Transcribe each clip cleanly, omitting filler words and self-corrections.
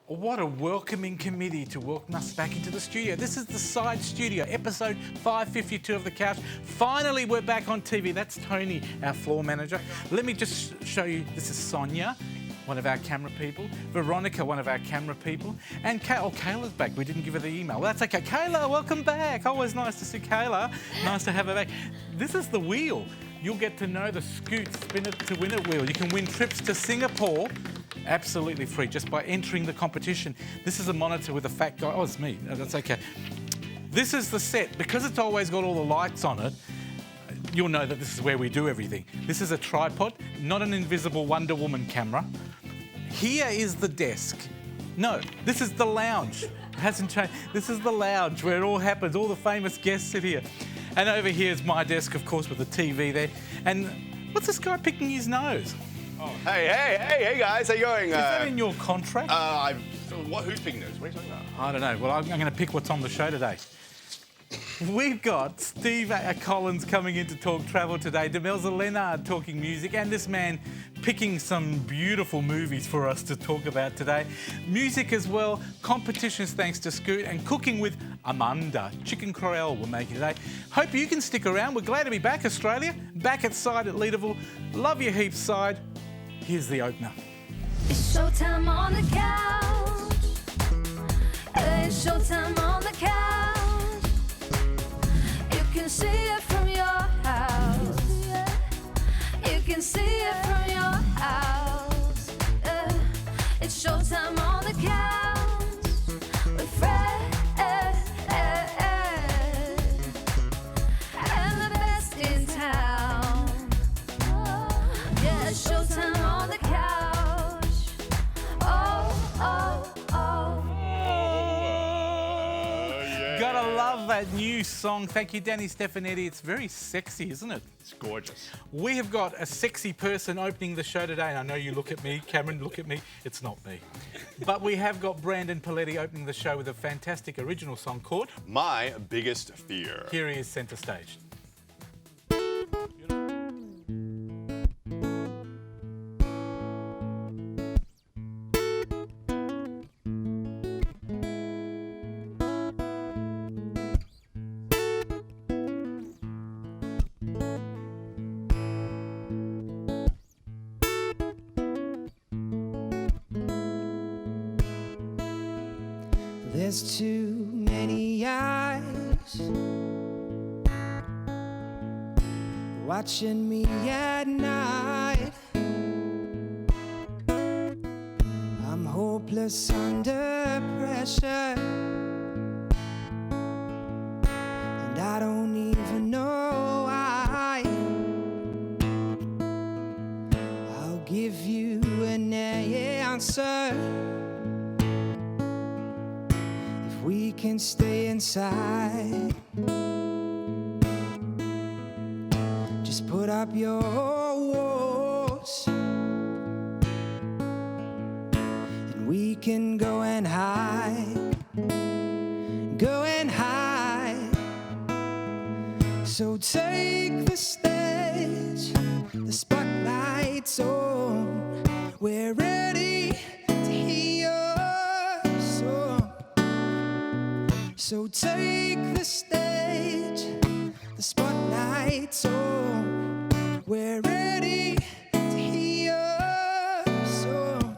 What a welcoming committee to welcome us back into the studio. This is the Side Studio, episode 552 of The Couch. Finally, we're back on TV. That's Tony, our floor manager. Let me just show you. This is Sonia, one of our camera people. Veronica, one of our camera people. And Kayla's back. We didn't give her the email. That's okay. Kayla, welcome back. Always nice to see Kayla. Nice to have her back. This is the wheel. You'll get to know the Scoot Spin It to Win It wheel. You can win trips to Singapore absolutely free just by entering the competition. This is a monitor with a fat guy. Oh, it's me. No, that's okay. This is the set. Because it's always got all the lights on it, you'll know that this is where we do everything. This is a tripod, not an invisible Wonder Woman camera. Here is the desk. No, this is the lounge. It hasn't changed. This is the lounge where it all happens. All the famous guests sit here. And over here is my desk, of course, with the TV there. And what's this guy picking his nose? Oh, hey guys, how you going? Is that in your contract? Who's picking those? What are you talking about? I don't know. Well, I'm going to pick what's on the show today. We've got Steve Collins coming in to talk travel today, Demelza Leonard talking music, and this man picking some beautiful movies for us to talk about today. Music as well, competitions thanks to Scoot, and cooking with Amanda. Chicken Croel we're making today. Hope you can stick around. We're glad to be back, Australia. Back at Side at Leaderville. Love you heaps, Side. Here's the opener. It's showtime on the couch. It's showtime on the couch. You can see it from your house. You can see it from your house. It's showtime on the couch with Fred and the best in town. Yeah, it's showtime on the couch. Gotta love that new song. Thank you, Danny Stefanetti. It's very sexy, isn't it? It's gorgeous. We have got a sexy person opening the show today, and I know you look at me, Cameron, look at me. It's not me. But we have got Brandon Paletti opening the show with a fantastic original song called My Biggest Fear. Here He Is Centre Stage. There's too many eyes watching me at night. I'm hopeless under pressure, and I don't even know why. I'll give you an answer. We can stay inside. Just put up your walls, and we can go and hide. Go and hide. So take the stage, the spotlight's on. We're ready to hear your song. So take the stage, the spotlight's on. We're ready to hear your song.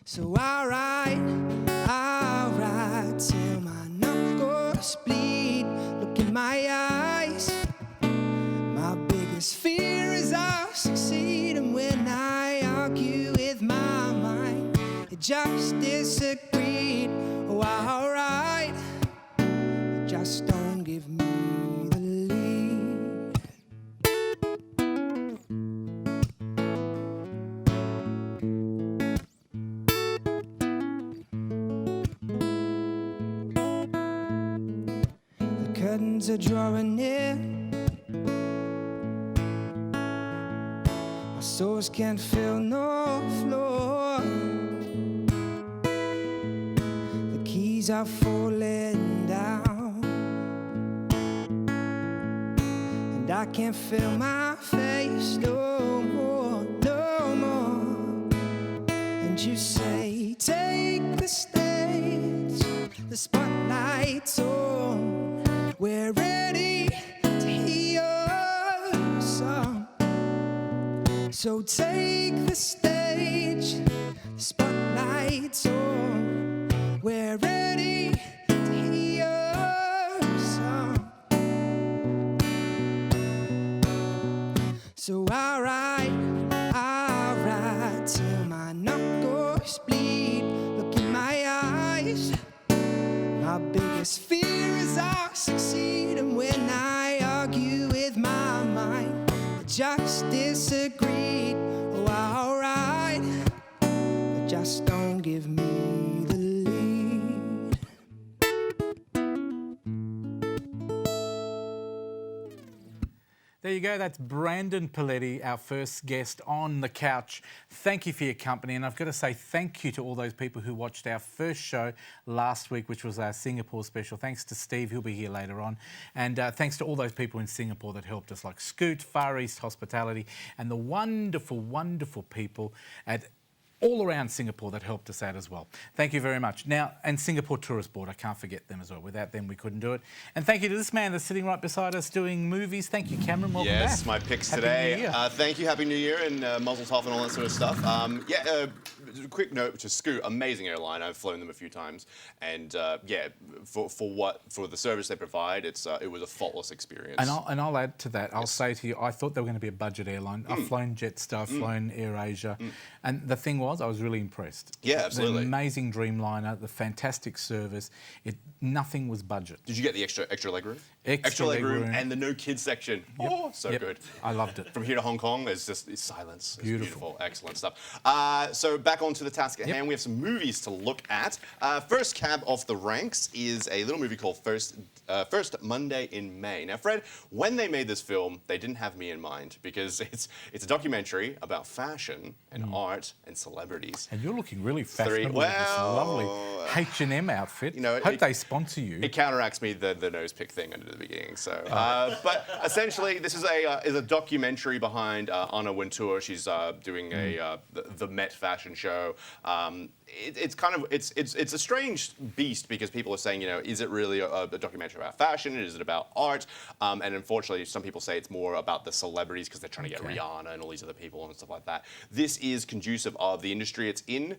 So I'll ride till my knuckles bleed. Look in my eyes. My biggest fear is I'll succeed, and when I argue with my mind, it just disagreed. Oh, alright, just don't give me the lead. The curtains are drawing in. My soles can't feel no floor. The keys are falling down, and I can't feel my face no more, no more. So take the stage, the spotlight's on. We're ready to hear your song. So I'll ride till my knuckles bleed. Look in my eyes. My biggest fear is I'll succeed, and when I argue with my mind, I just disagreed. Oh, I'll ride, but just don't give me the lead. There you go, that's Brandon Paletti, our first guest on The Couch. Thank you for your company, and I've got to say thank you to all those people who watched our first show last week, which was our Singapore special. Thanks to Steve, he'll be here later on. And thanks to all those people in Singapore that helped us, like Scoot, Far East Hospitality, and the wonderful, wonderful people at all around Singapore that helped us out as well. Thank you very much. Now, and Singapore Tourist Board, I can't forget them as well. Without them, we couldn't do it. And thank you to this man that's sitting right beside us doing movies. Thank you, Cameron. Welcome back. Yes, my picks Happy today. New Year. Thank you, Happy New Year, and Mazel Tov and all that sort of stuff. Quick note, which is Scoot, amazing airline. I've flown them a few times, and for the service they provide, it was a faultless experience. And I'll add to that. I'll say to you, I thought they were going to be a budget airline. I've flown Jetstar, I've flown AirAsia, and the thing was, I was really impressed. Yeah, absolutely. The amazing Dreamliner, the fantastic service. Nothing was budget. Did you get the extra leg room? Extra leg room. And the no kids section. Yep. Oh, so Yep. good. I loved it. From here to Hong Kong, it's silence. It's Beautiful. Excellent stuff. So back onto the task at hand, we have some movies to look at. First cab off the ranks is a little movie called First Monday in May. Now, Fred, when they made this film, they didn't have me in mind because it's a documentary about fashion and art and celebrities. And you're looking really fashionable with this lovely H&M outfit. You know, Hope they sponsor you. It counteracts me the nose pick thing under the beginning. So, but essentially, this is a documentary behind Anna Wintour. She's doing the Met fashion show. It's a strange beast because people are saying, is it really a documentary about fashion? Is it about art? And unfortunately, some people say it's more about the celebrities because they're trying to get Rihanna and all these other people and stuff like that. This is conducive of the industry it's in.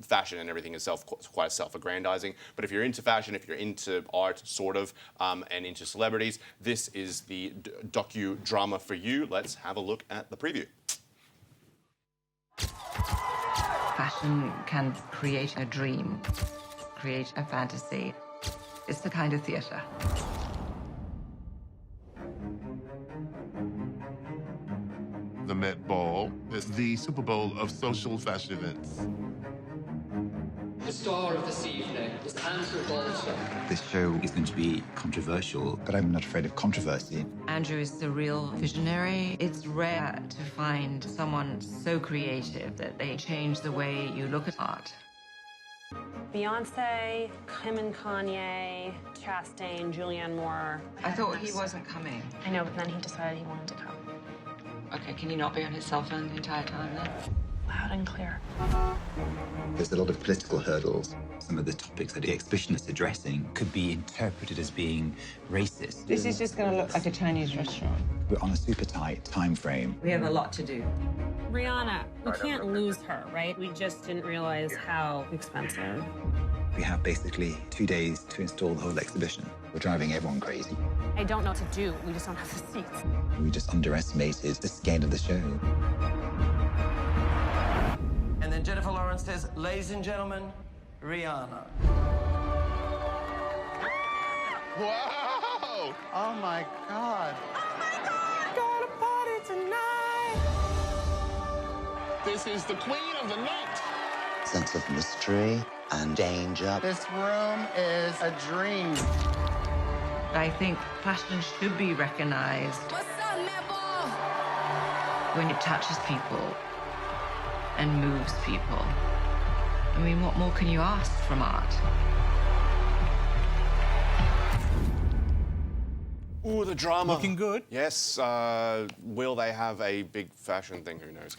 Fashion and everything itself quite self-aggrandizing. But if you're into fashion, if you're into art, sort of, and into celebrities, this is the docudrama for you. Let's have a look at the preview. Fashion can create a dream, create a fantasy. It's the kind of theatre. The Met Ball is the Super Bowl of social fashion events. The star of this evening is Andrew Bolton. This show is going to be controversial, but I'm not afraid of controversy. Andrew is the real visionary. It's rare to find someone so creative that they change the way you look at art. Beyonce, Kim and Kanye, Chastain, Julianne Moore. I thought he wasn't coming. I know, but then he decided he wanted to come. Okay, can you not be on his cell phone the entire time then? Loud and clear. There's a lot of political hurdles. Some of the topics that the exhibition is addressing could be interpreted as being racist. This is just going to look like a Chinese restaurant. We're on a super tight time frame. We have a lot to do. Rihanna, we can't lose her, right? We just didn't realize how expensive. We have basically 2 days to install the whole exhibition. We're driving everyone crazy. I don't know what to do. We just don't have the seats. We just underestimated the scale of the show. And then Jennifer Lawrence says, ladies and gentlemen, Rihanna. Wow! Oh my God! Got a party tonight. This is the queen of the night. Sense of mystery and danger. This room is a dream. I think fashion should be recognized What's up, Netball? when it touches people and moves people. I mean, what more can you ask from art? Ooh, the drama. Looking good. Yes. Will they have a big fashion thing? Who knows?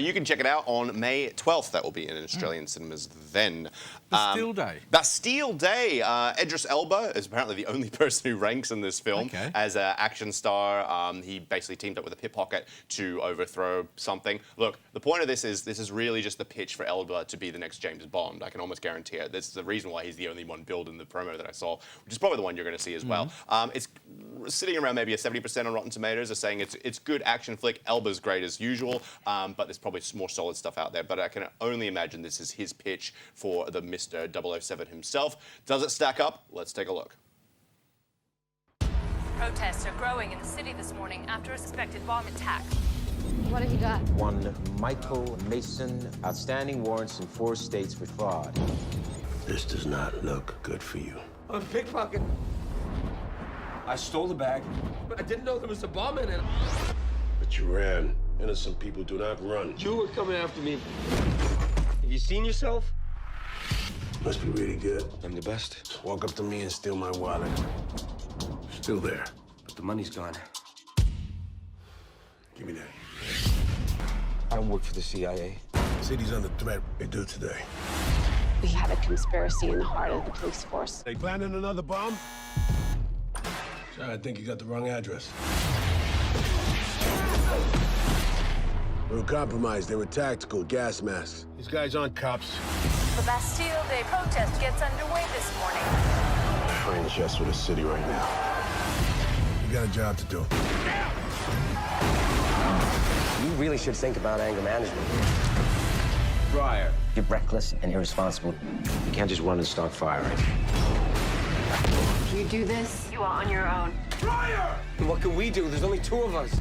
You can check it out on May 12th. That will be in Australian cinemas then. Bastille Day. Bastille Day. Idris Elba is apparently the only person who ranks in this film as an action star. He basically teamed up with a pickpocket to overthrow something. Look, the point of this is really just the pitch for Elba to be the next James Bond. I can almost guarantee it. This is the reason why he's the only one billed in the promo that I saw, which is probably the one you're going to see as well. It's sitting around maybe a 70% on Rotten Tomatoes. They're saying it's good action flick. Elba's great as usual, but there's probably some more solid stuff out there. But I can only imagine this is his pitch for the Mr. 007 himself. Does it stack up? Let's take a look. Protests are growing in the city this morning after a suspected bomb attack. What have you got? One Michael Mason, outstanding warrants in 4 states for fraud. This does not look good for you. I'm pickpocket. I stole the bag, but I didn't know there was a bomb in it. But you ran. Innocent people do not run. You were coming after me. Have you seen yourself? Must be really good. I'm the best. Walk up to me and steal my wallet. Still there. But the money's gone. Give me that. I don't work for the CIA. City's under threat. They do today. We have a conspiracy in the heart of the police force. They planning another bomb? Sorry, I think you got the wrong address. We were compromised. They were tactical gas masks. These guys aren't cops. The Bastille Day protest gets underway this morning. Trying chess with the city right now. We got a job to do. You really should think about anger management. Briar. You're reckless and irresponsible. You can't just run and start firing. If you do this, you are on your own. Briar! And what can we do? There's only 2 of us.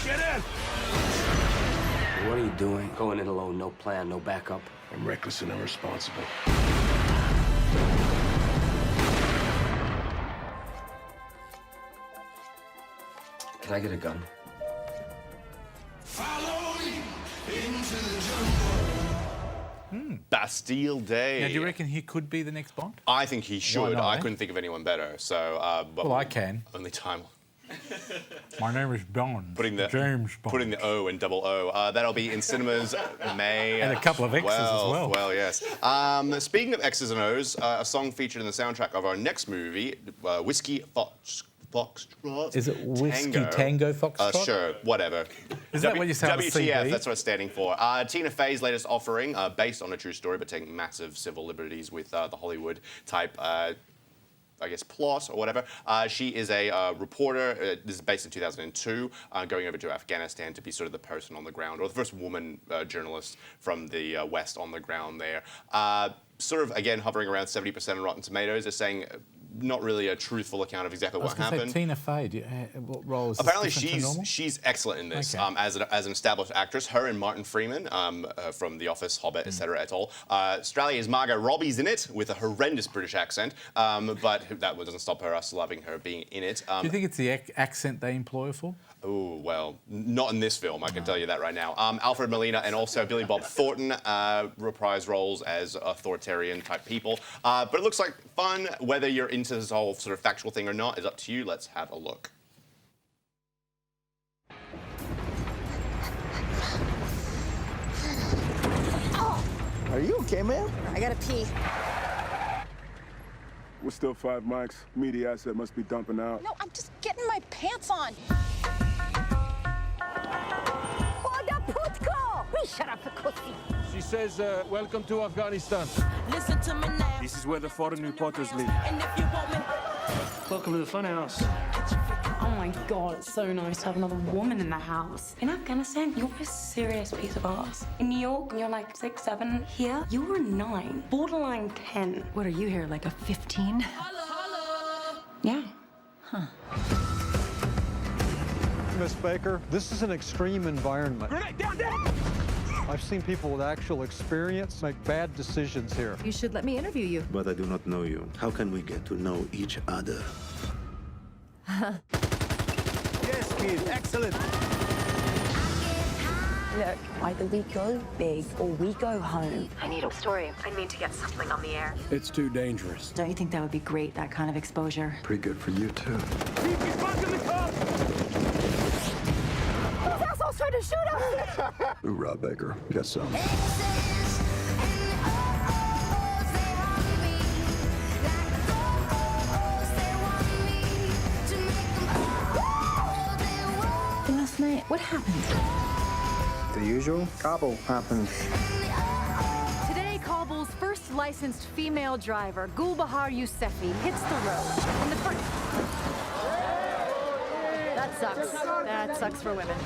Get in! What are you doing? Going in alone, no plan, no backup. I'm reckless and irresponsible. Can I get a gun? Bastille Day. Now, do you reckon he could be the next Bond? I think he should. not, I eh? couldn't think of anyone better. So, Well, I can. Only time. My name is Bond. Putting the James Bond. Putting the O in double O. That'll be in cinemas May. And a couple of X's as well. Well, yes. Speaking of X's and O's, a song featured in the soundtrack of our next movie, Whiskey Foxtrot. Is it Whiskey Tango Foxtrot? Sure, whatever. Is that what you say on the WTF, CV? that's what it's standing for. Tina Fey's latest offering, based on a true story, but taking massive civil liberties with the Hollywood type I guess, plot or whatever. She is a reporter. This is based in 2002, going over to Afghanistan to be sort of the person on the ground, or the first woman journalist from the West on the ground there. Sort of, again, hovering around 70% on Rotten Tomatoes. They're saying not really a truthful account of exactly what happened. Say, Tina Fey, what role is Apparently, this different to normal? she's excellent in this. Okay. As an established actress, her and Martin Freeman from The Office, Hobbit, etc. et al. Australia's Margot Robbie's in it with a horrendous British accent, but that doesn't stop us loving her being in it. Do you think it's the accent they employ her for? Oh, well, not in this film, I can tell you that right now. Alfred Molina and also Billy Bob Thornton reprise roles as authoritarian-type people. But it looks like fun. Whether you're into this whole sort of factual thing or not is up to you. Let's have a look. Are you okay, man? I gotta pee. We're still 5 mics. Media asset must be dumping out. No, I'm just getting my pants on. Shut up, pussy. She says, welcome to Afghanistan. Listen to me now. This is where the foreign reporters live. And if you want me... Welcome to the funhouse. Oh my god, it's so nice to have another woman in the house. In Afghanistan, you're a serious piece of ass. In New York, you're like 6, 7. Here, you're a 9, borderline 10. What are you here, like a 15? Yeah. Huh. Miss Baker, this is an extreme environment. I've seen people with actual experience make bad decisions here. You should let me interview you. But I do not know you. How can we get to know each other? Yes, kid. Excellent. Look, either we go big or we go home. I need a story. I need to get something on the air. It's too dangerous. Don't you think that would be great, that kind of exposure? Pretty good for you, too. These assholes trying to shoot us! Hoorah, Baker. Got some. Last night, what happened? The usual. Kabul happens. Today, Kabul's first licensed female driver, Gulbahar Yousefi, hits the road. In the first... That sucks. That sucks for women.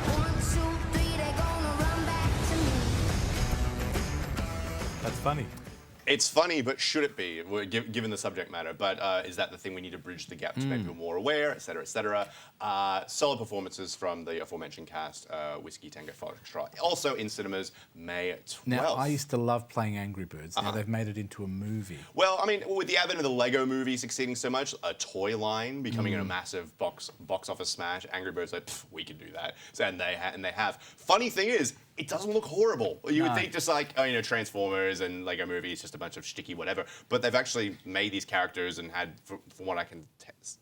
That's funny. It's funny, but should it be, given the subject matter? But is that the thing we need to bridge the gap to make people more aware, et cetera, et cetera? Solid performances from the aforementioned cast, Whiskey Tango Foxtrot. Also in cinemas, May 12th. Now, I used to love playing Angry Birds. Now they've made it into a movie. Well, I mean, with the advent of the Lego movie succeeding so much, a toy line becoming a massive box office smash, Angry Birds like, we can do that. So, and they have. Funny thing is, it doesn't look horrible. You would think just like, Transformers and Lego Movie, it's just a bunch of sticky whatever. But they've actually made these characters and had, from what I can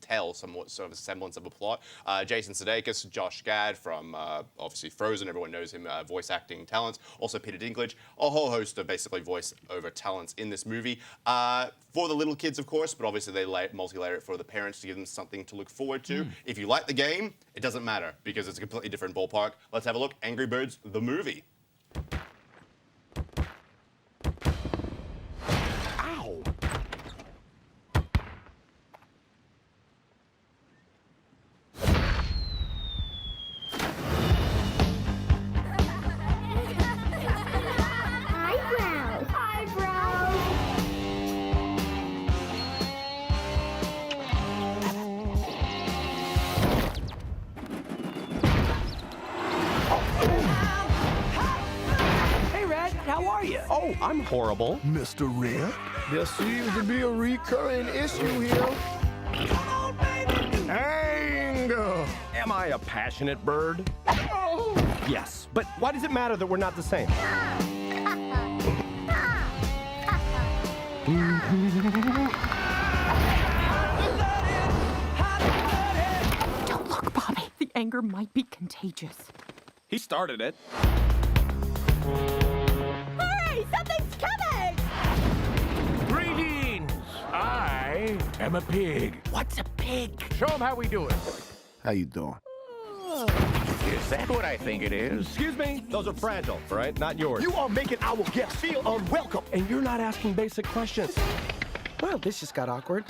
tell, somewhat sort of a semblance of a plot. Jason Sudeikis, Josh Gad from obviously Frozen, everyone knows him, voice acting talents. Also Peter Dinklage, a whole host of basically voice over talents in this movie. For the little kids, of course, but obviously they multi-layer it for the parents to give them something to look forward to. If you like the game, it doesn't matter because it's a completely different ballpark. Let's have a look. Angry Birds, the movie. Ow! Oh, I'm horrible. Mr. Red, there seems to be a recurring issue here. Come on, baby! Anger! Am I a passionate bird? Oh. Yes, but why does it matter that we're not the same? Don't look, Bobby. The anger might be contagious. He started it. Hurry! Something's coming! Greetings! I am a pig. What's a pig? Show him how we do it. How you doing? Is that what I think it is? Excuse me, those are fragile, right? Not yours. You are making our guests feel unwelcome, and you're not asking basic questions. Well, this just got awkward.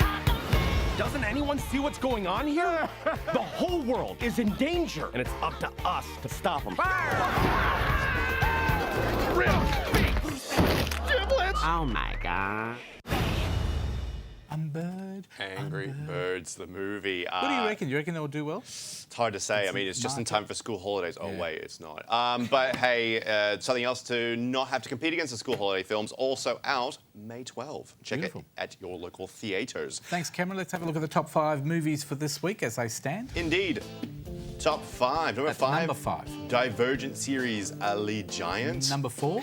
Doesn't anyone see what's going on here? The whole world is in danger, and it's up to us to stop them. Real big giblets! Oh my god. Angry Birds, the movie. What do you reckon? You reckon they'll do well? It's hard to say. I mean, it's just in time for school holidays. Oh, wait, it's not. But hey, something else to not have to compete against the school holiday films, also out May 12. Check it at your local theatres. Thanks, Cameron. Let's have a look at the top 5 movies for this week as they stand. Indeed. Top 5. Number 5. Number 5. Divergent series Allegiant. Number 4.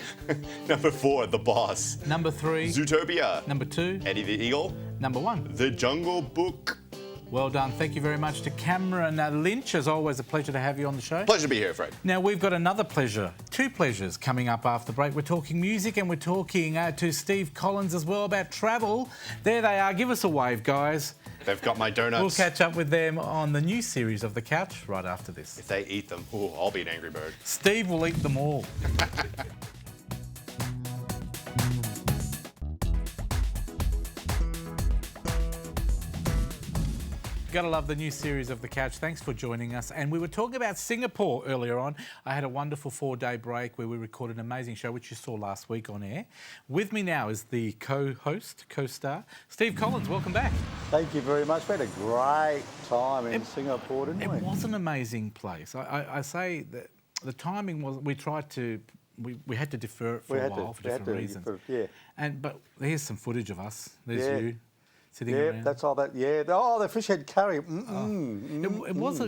Number 4, The Boss. Number 3. Zootopia. Number 2. Eddie the Eagle. Number 1. The Jungle Book. Well done. Thank you very much to Cameron Lynch. As always, a pleasure to have you on the show. Pleasure to be here, Fred. Now, we've got another pleasure, 2 pleasures coming up after the break. We're talking music and we're talking to Steve Collins as well about travel. There they are. Give us a wave, guys. They've got my donuts. We'll catch up with them on the new series of The Couch right after this. If they eat them, ooh, I'll be an angry bird. Steve will eat them all. Gotta love the new series of The Couch. Thanks for joining us. And we were talking about Singapore earlier on. I had a wonderful 4-day break where we recorded an amazing show, which you saw last week on air. With me now is the co-host, co-star, Steve Collins. Welcome back. Thank you very much. We had a great time in Singapore, didn't we? It was an amazing place. I say that the timing was, we tried to, we had to defer it for a while for different reasons. Yeah. But here's some footage of us. There's you. sitting Yeah, around. that's all that. Yeah. Oh, the fish head curry. It was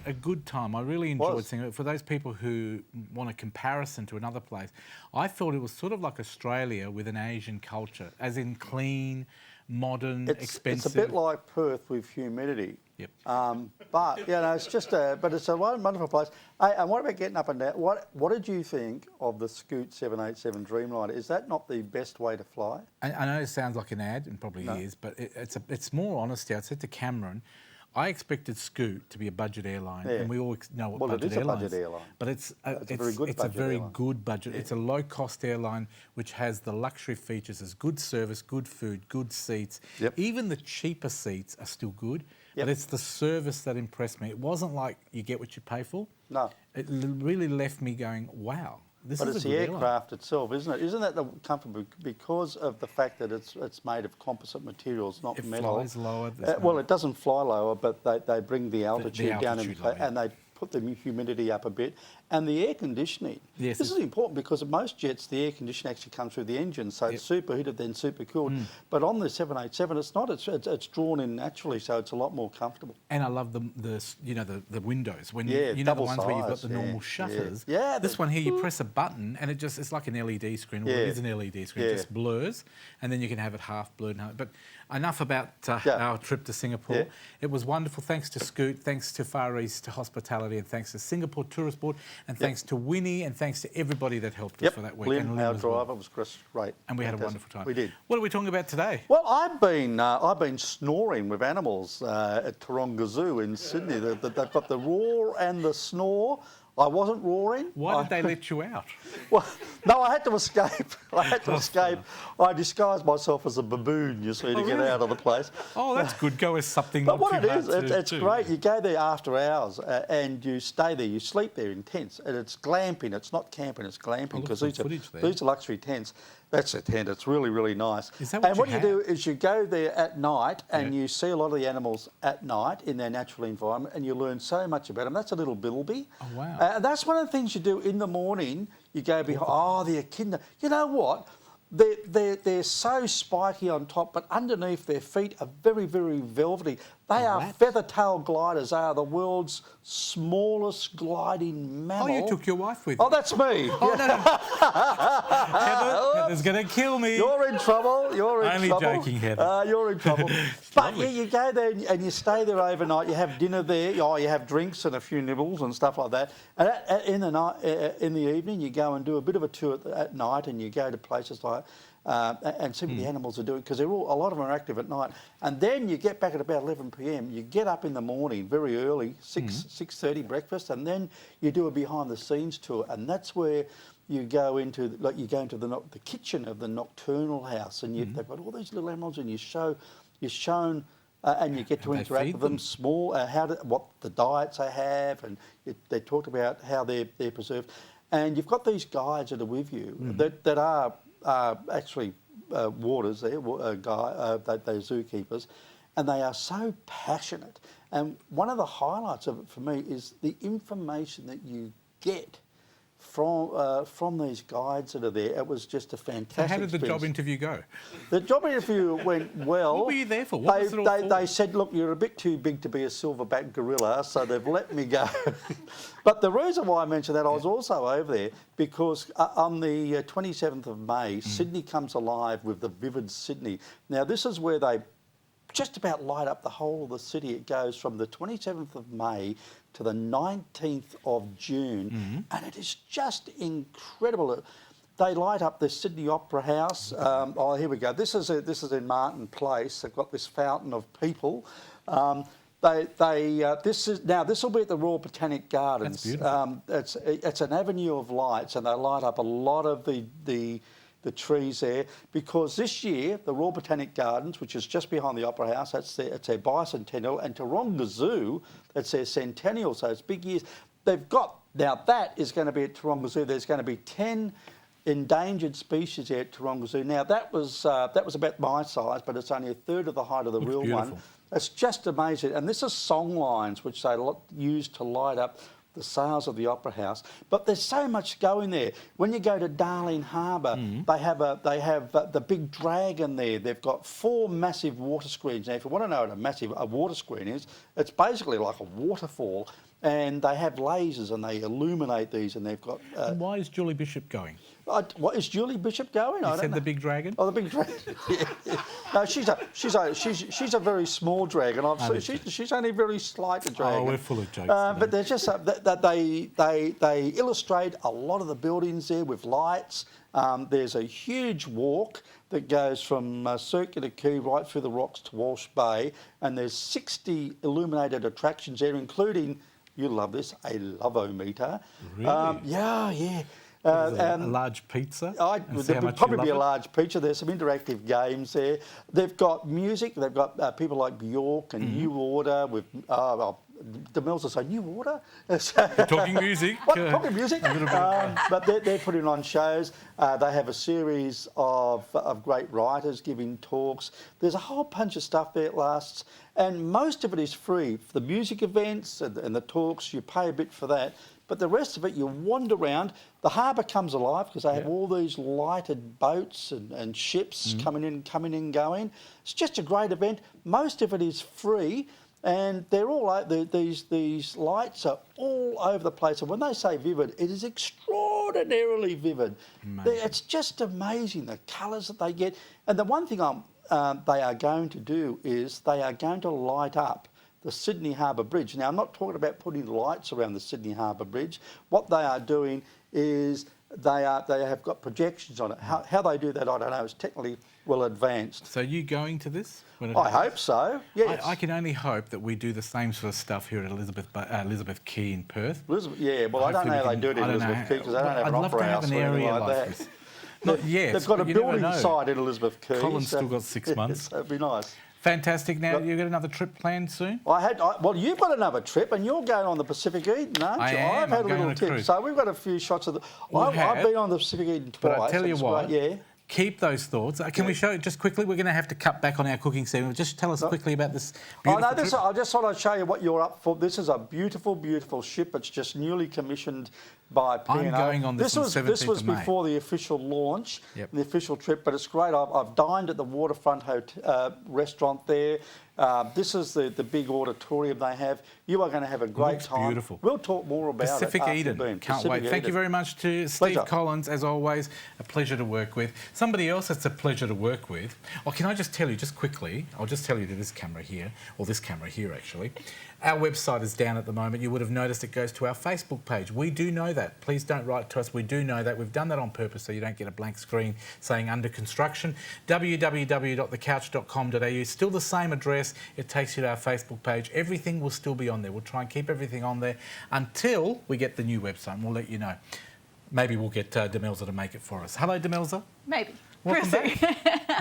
a good time. I really enjoyed seeing it. For those people who want a comparison to another place, I felt it was sort of like Australia with an Asian culture, as in clean, modern, expensive. It's a bit like Perth with humidity. Yep. But you know, it's a wonderful place. Hey, and what about getting up and down? What did you think of the Scoot 787 Dreamliner? Is that not the best way to fly? I know it sounds like an ad, and probably is, but it's more honesty. I said to Cameron, I expected Scoot to be a budget airline, and we all know what budget airline is. It is a budget airline. But it's a very good budget. It's a low-cost airline which has the luxury features as good service, good food, good seats. Yep. Even the cheaper seats are still good, but it's the service that impressed me. It wasn't like you get what you pay for. No. It really left me going, wow. But it's the aircraft itself, isn't it? Isn't that the comfort because of the fact that it's made of composite materials, not metal? It flies lower. Well, it doesn't fly lower, but they bring the altitude down and they put the humidity up a bit. And the air conditioning. Yes, this is important because in most jets, the air conditioning actually comes through the engine, so it's superheated, then supercooled. But on the 787, it's not. It's drawn in naturally, so it's a lot more comfortable. And I love the windows when the ones where you've got the normal shutters. Yeah. This one here, you press a button and it's like an LED screen. Well, it is an LED screen. It just blurs, and then you can have it half blurred. But enough about our trip to Singapore. Yeah. It was wonderful. Thanks to Scoot, thanks to Far East Hospitality, and thanks to Singapore Tourist Board, and thanks to Winnie, and thanks to everybody that helped us for that week. Lynn, our driver, was great. And we had a wonderful time. We did. What are we talking about today? Well, I've been snoring with animals at Taronga Zoo in Sydney. They've got the roar and the snore. I wasn't roaring. Why did they let you out? Well, no, I had to escape. I disguised myself as a baboon, you see, to get out of the place. Oh, that's good. Go as something But not what too it is, hard it's great. You go there after hours and you stay there. You sleep there in tents. And it's glamping. It's not camping, it's glamping. Because these are luxury tents. That's a tent. It's really, really nice. Is that what you do is you go there at night and you see a lot of the animals at night in their natural environment and you learn so much about them. That's a little bilby. Oh, wow. That's one of the things you do in the morning. You go behind, the echidna. You know what? They're so spiky on top, but underneath their feet are very, very velvety. They are feather-tail gliders. They are the world's smallest gliding mammal. Oh, you took your wife with you. Oh, that's me. Oh, no. Heather's going to kill me. You're in trouble. Only joking, Heather. You're in trouble. But you go there and you stay there overnight. You have dinner there. You have drinks and a few nibbles and stuff like that. And in the evening, you go and do a bit of a tour at night, and you go to places like and see what the animals are doing, because a lot of them are active at night. And then you get back at about 11 p.m. You get up in the morning very early, 6:30 breakfast, and then you do a behind-the-scenes tour, and that's where you go into the kitchen of the nocturnal house, and they've got all these little animals, and you're shown. And you get to interact with them, what the diets they have, and they talk about how they're preserved. And you've got these guides that are with you that are actually warders there, they're zookeepers, and they are so passionate. And one of the highlights of it for me is the information that you get from these guides that are there. It was just a fantastic So how did the experience. job interview go? The job interview went well. What were you there for? What was it all for? They said, look, you're a bit too big to be a silverback gorilla, so they've let me go. But the reason why I mentioned that, I was also over there because on the 27th of May, Sydney comes alive with the Vivid Sydney. Now, this is where they just about light up the whole of the city. It goes from the 27th of May to the 19th of June, and it is just incredible. They light up the Sydney Opera House. Here we go. This is in Martin Place. They've got this fountain of people. This will be at the Royal Botanic Gardens. That's beautiful. It's an avenue of lights, and they light up a lot of the trees there, because this year the Royal Botanic Gardens, which is just behind the Opera House, it's their bicentennial, and Taronga Zoo, that's their centennial, so it's big years. Now that is going to be at Taronga Zoo. There's going to be 10 endangered species there at Taronga Zoo. Now that was about my size, but it's only a third of the height of the real one. It's just amazing. And this is song lines which they use to light up the sales of the Opera House. But there's so much going there. When you go to Darling Harbour, they have the big dragon there. They've got 4 massive water screens. Now, if you want to know what a water screen is, it's basically like a waterfall. And they have lasers and they illuminate these, and they've got. And why is Julie Bishop going? What is Julie Bishop going? You said the big dragon. Oh, the big dragon. Yeah. No, she's a very small dragon. She's only very slight a dragon. Oh, we're full of jokes. But there's just that they illustrate a lot of the buildings there with lights. There's a huge walk that goes from Circular Quay right through the rocks to Walsh Bay, and there's 60 illuminated attractions there, including. You love this, a Love-O-Meter. Really? Yeah. A large pizza? There would probably be a large pizza. There's some interactive games there. They've got music. They've got people like Bjork and New Order with... Demelza say New Order? Talking music. Talking music. But they're putting on shows. They have a series of great writers giving talks. There's a whole bunch of stuff there that lasts. And most of it is free. For the music events and the talks, you pay a bit for that. But the rest of it, you wander around. The harbour comes alive because they have all these lighted boats and ships coming in, going. It's just a great event. Most of it is free. And they're all these lights are all over the place. And when they say vivid, it is extraordinarily vivid. It's just amazing, the colours that they get. And the one thing they are going to do is they are going to light up the Sydney Harbour Bridge. Now, I'm not talking about putting lights around the Sydney Harbour Bridge. What they are doing is they have got projections on it. How they do that, I don't know. It's technically well advanced. So you going to this? I hope so, yes. I can only hope that we do the same sort of stuff here at Elizabeth Quay in Perth. Yeah, well, I don't know how they do it in Elizabeth Quay because they don't have an opera house or anything like that. Not yet. They've got a building site in Elizabeth Quay. Colin's still got 6 months. That'd be nice. Fantastic. Now, you've got another trip planned soon? Well, you've got another trip and you're going on the Pacific Eden, aren't you? I've had a little tip. So we've got a few shots of I've been on the Pacific Eden twice. But I tell you what, yeah. Keep those thoughts. Can we show it just quickly? We're going to have to cut back on our cooking segment. Just tell us quickly about this beautiful trip. I just thought I'd show you what you're up for. This is a beautiful, beautiful ship. It's just newly commissioned by P&O. I'm going on this on 17th of May. This was before the official launch, the official trip, but it's great. I've dined at the Waterfront restaurant there. This is the big auditorium they have. You are going to have a great time. Beautiful. We'll talk more about Pacific Eden. Can't wait. Thank you very much to Steve Collins, as always. A pleasure to work with. Somebody else that's a pleasure to work with. Oh, can I just tell you, just quickly, I'll just tell you to this camera here, or this camera here, actually. Our website is down at the moment. You would have noticed it goes to our Facebook page. We do know that. Please don't write to us. We do know that. We've done that on purpose so you don't get a blank screen saying under construction. www.thecouch.com.au. Still the same address. It takes you to our Facebook page. Everything will still be on there. We'll try and keep everything on there until we get the new website, and we'll let you know. Maybe we'll get Demelza to make it for us. Hello, Demelza. Maybe. Welcome back.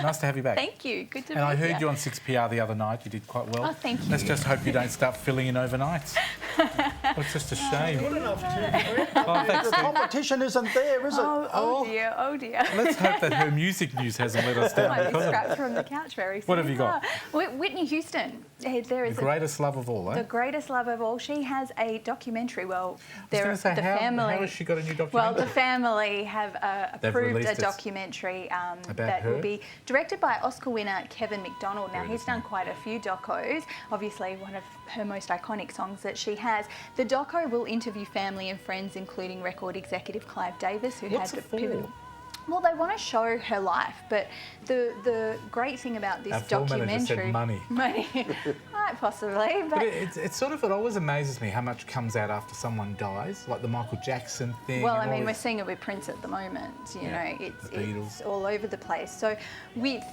Nice to have you back. Thank you. Good to be here. And I heard you on 6PR the other night. You did quite well. Oh, thank you. Let's just hope you don't start filling in overnights. It's just a shame. Good enough, the competition isn't there, is it? Oh dear, oh dear. Let's hope that her music news hasn't let us down. Might be scrapped from the couch very soon. What have you got? Whitney Houston. There is the greatest love of all, eh? The greatest love of all. She has a documentary. Well, how has she got a new documentary? Well, the family have approved a documentary that will be directed by Oscar winner Kevin McDonald. Now, he's done quite a few docos. Obviously, one of her most iconic songs that she has. The doco will interview family and friends, including record executive Clive Davis, who had the pivotal. Well, they want to show her life, but the great thing about this documentary... Said money. Money. Right, possibly, but... It's sort of, it always amazes me how much comes out after someone dies, like the Michael Jackson thing. Well, I mean, we're seeing it with Prince at the moment, you know, it's all over the place. So with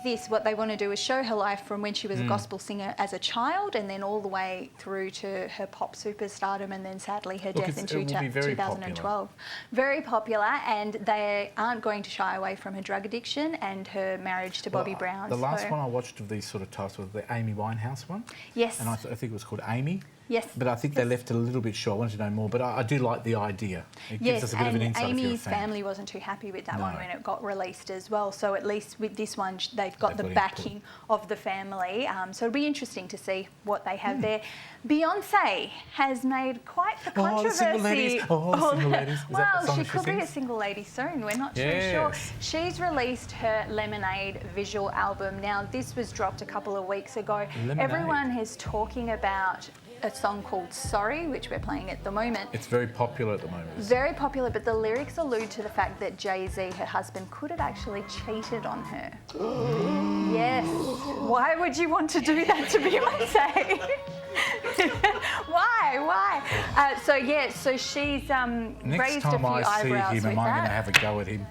this, what they want to do is show her life from when she was a gospel singer as a child and then all the way through to her pop superstardom and then sadly her death in 2012. Popular. Very popular, and they aren't going to shy away from her drug addiction and her marriage to Bobby Brown. The last one I watched of these sort of types was the Amy Winehouse one. Yes. And I think it was called Amy. Yes. But I think they left it a little bit short. I wanted to know more, but I do like the idea. It gives us a bit of an insight. Amy's family wasn't too happy with that one when it got released as well. So at least with this one, they've got the backing of the family. So it'll be interesting to see what they have there. Beyonce has made quite the controversy. The single ladies. Oh, the single ladies. Is that the song she could be a single lady soon. We're not too sure. She's released her Lemonade visual album. Now, this was dropped a couple of weeks ago. Lemonade. Everyone is talking about a song called Sorry, which we're playing at the moment. It's very popular at the moment. Very popular, but the lyrics allude to the fact that Jay-Z, her husband, could have actually cheated on her. Yes. Why would you want to do that to Beyonce? Why? So she's raised a few Next time I see eyebrows him, with am I going to that. have a go at him?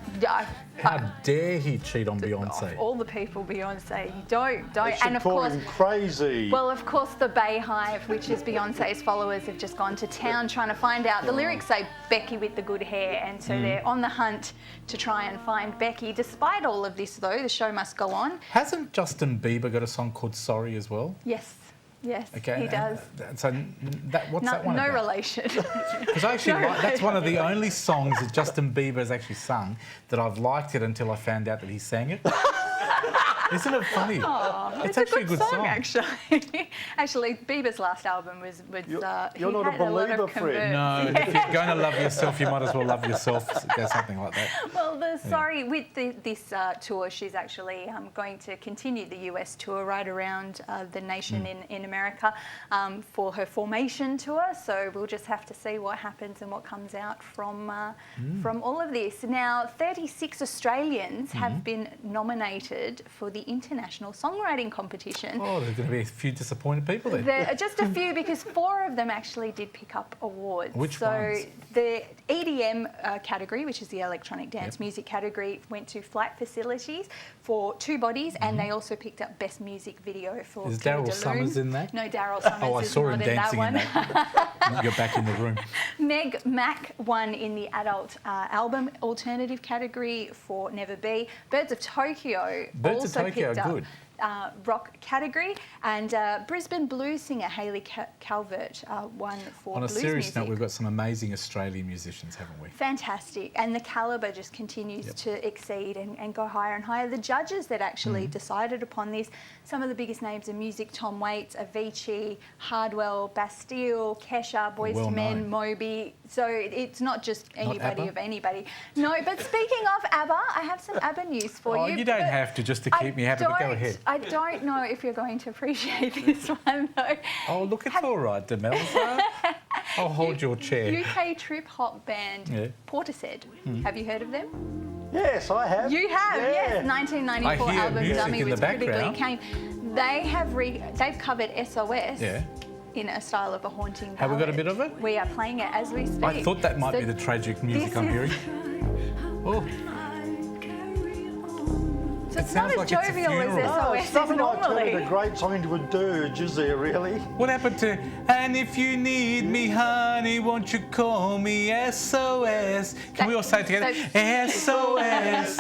How dare he cheat on Beyonce? All the people, Beyonce, don't. And of course, crazy. Well, of course, the Bayhive, which is Beyonce's followers, have just gone to town trying to find out. The lyrics say Becky with the good hair, and so they're on the hunt to try and find Becky. Despite all of this, though, the show must go on. Hasn't Justin Bieber got a song called Sorry as well? Yes, Okay, he does. So what's that one No about? relation. Because I actually that's one of the only songs that Justin Bieber has actually sung that I've liked it until I found out that he sang it. Isn't it funny? Oh, it's actually a good song. Actually, Bieber's last album was You're he not a had a lot believer, of Fred. No, if you're going to love yourself, you might as well love yourself. Go something like that. Well, Sorry, with this tour, she's actually going to continue the US tour right around the nation in America for her Formation tour. So we'll just have to see what happens and what comes out from all of this. Now, 36 Australians have been nominated for the International Songwriting Competition. Oh, there's going to be a few disappointed people then. There are just a few, because 4 of them actually did pick up awards. Which ones? ones? The EDM category, which is the electronic dance music category, went to Flight Facilities for 2 bodies, and they also picked up Best Music Video for Is Daryl Daryl Summers in that? No, Daryl Summers I is saw not him in dancing that one. in that. You're back in the room. Meg Mac won in the Adult Album Alternative category for Never Be. Birds of Tokyo also picked up good. Rock category, and Brisbane blues singer Hayley Calvert won for On a blues serious music. note, we've got some amazing Australian musicians, haven't we? Fantastic, and the calibre just continues to exceed and go higher and higher. The judges that actually decided upon this, some of the biggest names in music: Tom Waits, Avicii, Hardwell, Bastille, Kesha, Boyz II Men, Moby. So it's not just anybody ABBA? of anybody. No, but speaking of ABBA, I have some ABBA news for you. You don't have to, just to keep me happy, but go ahead. I don't know if you're going to appreciate this one, though. Oh, look, it's all right, Demelza. I'll hold your chair. UK trip-hop band Portishead. Have you heard of them? Yes, I have. You have, yes. 1994 I hear album music Dummy, in the which typically background. came. They've covered SOS. Yeah. In a style of a haunting ballad. Have we got a bit of it? We are playing it as we speak. I thought that might be the tragic music I'm hearing. Oh. So it's not as jovial as No, SOS it's is nothing like normally. turning a great song into a dirge, is there really? What happened to, and if you need me, honey, won't you call me SOS? Can we all say it together? SOS.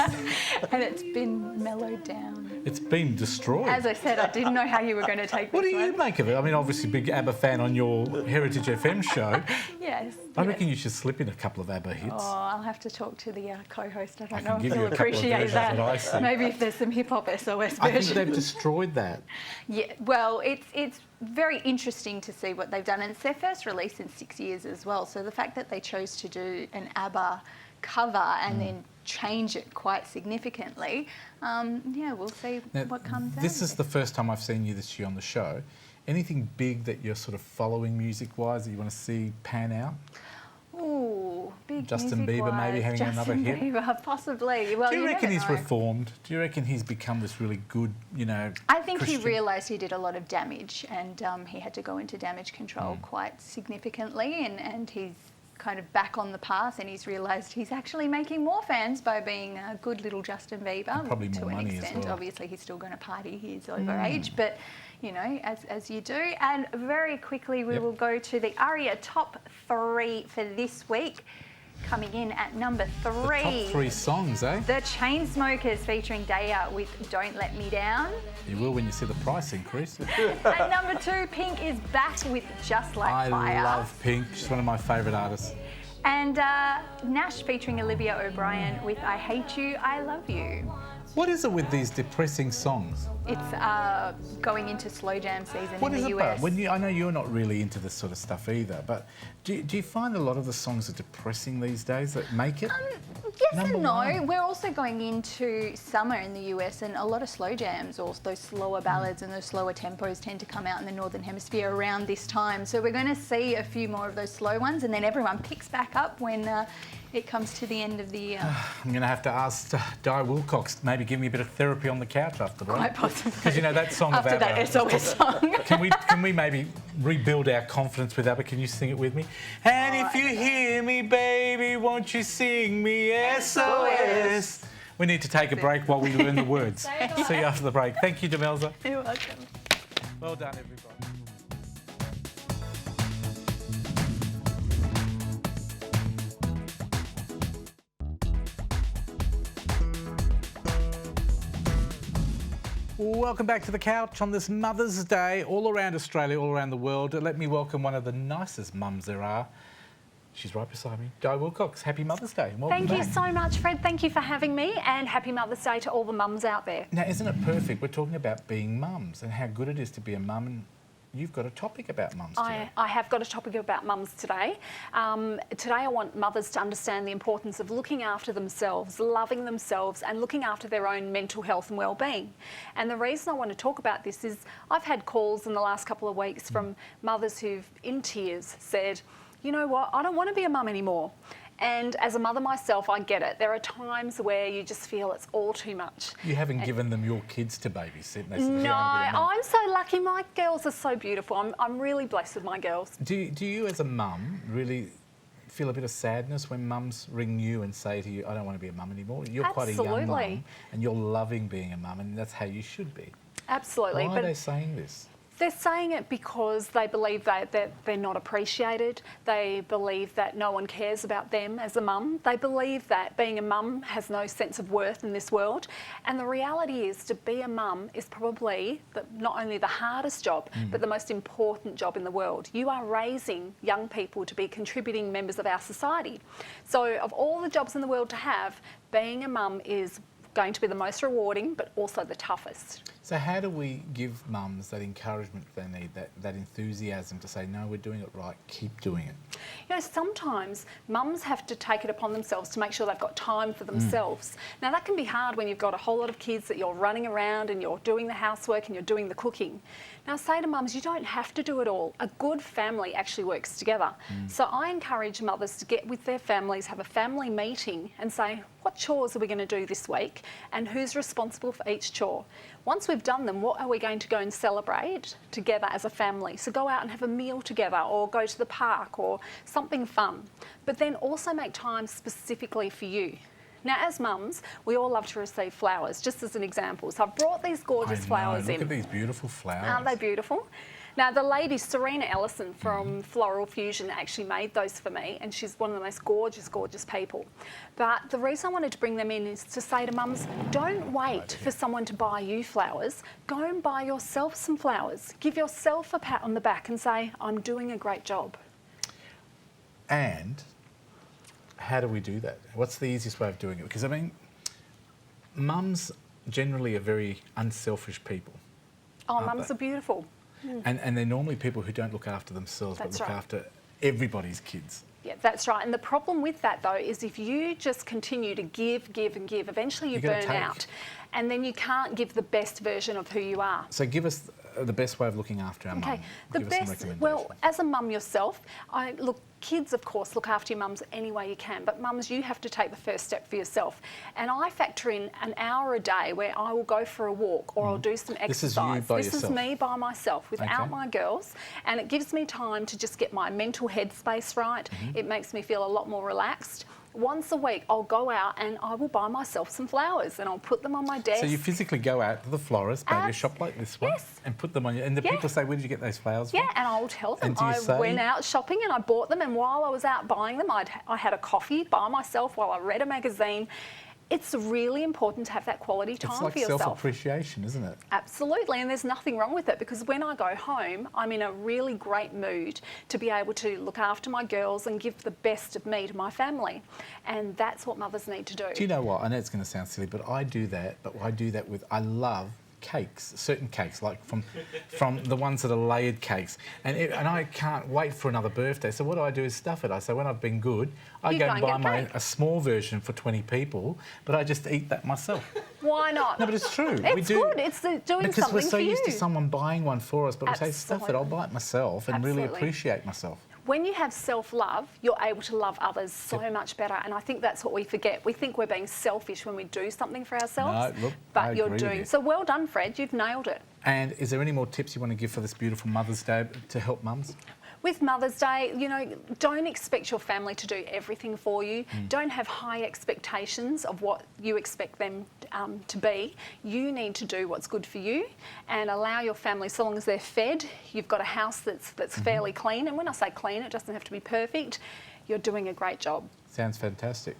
And it's been mellowed down. It's been destroyed. As I said, I didn't know how you were going to take this What do you one. make of it? I mean, obviously, big ABBA fan on your Heritage FM show. Yes. I reckon you should slip in a couple of ABBA hits. Oh, I'll have to talk to the co-host. I don't can know if give you they'll a couple of appreciate versions that. that I see. Maybe if there's some hip hop SOS versions. I think they've destroyed that. Yeah, well, it's very interesting to see what they've done, and it's their first release in 6 years as well. So the fact that they chose to do an ABBA cover and then change it quite significantly, yeah, we'll see what comes out. This is the first time I've seen you this year on the show. Anything big that you're sort of following music-wise that you want to see pan out? Ooh, big Justin Bieber maybe having another hit? Justin Bieber, possibly. Well, Do you reckon never he's know. reformed? Do you reckon he's become this really good, I think Christian? he realised he did a lot of damage, and he had to go into damage control quite significantly, and he's kind of back on the path, and he's realised he's actually making more fans by being a good little Justin Bieber. And probably to more an money as extent. well. Obviously, he's still going to party. He's over age, but as you do. And very quickly, we will go to the ARIA top 3 for this week. Coming in at number 3. The top 3 songs, eh? The Chainsmokers featuring Daya with Don't Let Me Down. You will when you see the price increase. At number 2, Pink is back with Just Like Fire. I love Pink. She's one of my favourite artists. And Nash featuring Olivia O'Brien with I Hate You, I Love You. What is it with these depressing songs? It's going into slow jam season What in is the it US. about? I know you're not really into this sort of stuff either, but do you find a lot of the songs are depressing these days that make it? Yes and no. We're also going into summer in the US, and a lot of slow jams or those slower ballads and those slower tempos tend to come out in the Northern Hemisphere around this time. So we're going to see a few more of those slow ones, and then everyone picks back up when it comes to the end of the year. I'm going to have to ask Di Wilcox to maybe give me a bit of therapy on the couch after the break. Quite possibly. Because you know that song After of ABBA. that SOS song. Can we maybe rebuild our confidence with ABBA? Can you sing it with me? And if you hear me, baby, won't you sing me SOS? We need to take a break while we learn the words. See you after the break. Thank you, Demelza. You're welcome. Well done, everybody. Welcome back to the couch on this Mother's Day, all around Australia, all around the world. Let me welcome one of the nicest mums there are. She's right beside me, Di Wilcox. Happy Mother's Day. Welcome Thank you back. so much, Fred. Thank you for having me, and happy Mother's Day to all the mums out there. Now, isn't it perfect? We're talking about being mums and how good it is to be a mum, and you've got a topic about mums today. I have got a topic about mums today. Today I want mothers to understand the importance of looking after themselves, loving themselves, and looking after their own mental health and well-being. And the reason I want to talk about this is I've had calls in the last couple of weeks from mothers who've, in tears, said, you know what, I don't want to be a mum anymore. And as a mother myself, I get it. There are times where you just feel it's all too much. You haven't given them your kids to babysit. No, I'm so lucky. My girls are so beautiful. I'm really blessed with my girls. Do you as a mum really feel a bit of sadness when mums ring you and say to you, I don't want to be a mum anymore? You're quite a young mum and you're loving being a mum, and that's how you should be. Absolutely. Why are they saying this? They're saying it because they believe that they're not appreciated. They believe that no one cares about them as a mum. They believe that being a mum has no sense of worth in this world. And the reality is, to be a mum is probably not only the hardest job, but the most important job in the world. You are raising young people to be contributing members of our society. So of all the jobs in the world to have, being a mum is going to be the most rewarding, but also the toughest. So how do we give mums that encouragement they need, that enthusiasm to say, no, we're doing it right, keep doing it? You know, sometimes mums have to take it upon themselves to make sure they've got time for themselves. Now, that can be hard when you've got a whole lot of kids that you're running around and you're doing the housework and you're doing the cooking. Now, I say to mums, you don't have to do it all. A good family actually works together. So I encourage mothers to get with their families, have a family meeting and say, what chores are we going to do this week and who's responsible for each chore? Once we've done them, what are we going to go and celebrate together as a family? So go out and have a meal together, or go to the park, or something fun. But then also make time specifically for you. Now, as mums, we all love to receive flowers, just as an example. So I've brought these gorgeous flowers in. Look at these beautiful flowers. Aren't they beautiful? Now, the lady, Serena Ellison from Floral Fusion, actually made those for me, and she's one of the most gorgeous, gorgeous people. But the reason I wanted to bring them in is to say to mums, don't wait for someone to buy you flowers. Go and buy yourself some flowers. Give yourself a pat on the back and say, I'm doing a great job. And how do we do that? What's the easiest way of doing it? Because, I mean, mums generally are very unselfish people. Oh, mums are beautiful. And they're normally people who don't look after themselves, but look after everybody's kids. Yeah, that's right. And the problem with that, though, is if you just continue to give, and give, eventually you burn out. And then you can't give the best version of who you are. So give us the best way of looking after our mum. The best, well, as a mum yourself, kids, of course, look after your mums any way you can, but mums, you have to take the first step for yourself. And I factor in an hour a day where I will go for a walk or I'll do some exercise. This is me by myself, without my girls, and it gives me time to just get my mental headspace right. It makes me feel a lot more relaxed. once a week I'll go out and I will buy myself some flowers and I'll put them on my desk. So you physically go out to the florist, maybe a shop like this one, and put them on your... And the people say, where did you get those flowers from? Yeah, and I'll tell them. And do you say... went out shopping and I bought them, and while I was out buying them, I had a coffee by myself while I read a magazine. It's really important to have that quality time for yourself. It's like self-appreciation, isn't it? Absolutely, and there's nothing wrong with it, because when I go home, I'm in a really great mood to be able to look after my girls and give the best of me to my family. And that's what mothers need to do. Do you know what? I know it's going to sound silly, but I do that. But I do that with... I love cakes, certain cakes, like from the ones that are layered cakes, and I can't wait for another birthday. So what I do is stuff it. I say when I've been good, I go and buy a small version for 20 people, but I just eat that myself. Why not? No, but it's true. It's good. It's doing something for you. Because we're so used to someone buying one for us, but we say stuff it. I'll buy it myself and really appreciate myself. When you have self-love, you're able to love others so much better, and I think that's what we forget. We think we're being selfish when we do something for ourselves, but you're doing. So well done, Fred, you've nailed it. And is there any more tips you want to give for this beautiful Mother's Day to help mums? With Mother's Day, you know, don't expect your family to do everything for you. Don't have high expectations of what you expect them to be. You need to do what's good for you and allow your family, so long as they're fed, you've got a house that's fairly clean. And when I say clean, it doesn't have to be perfect. You're doing a great job. Sounds fantastic.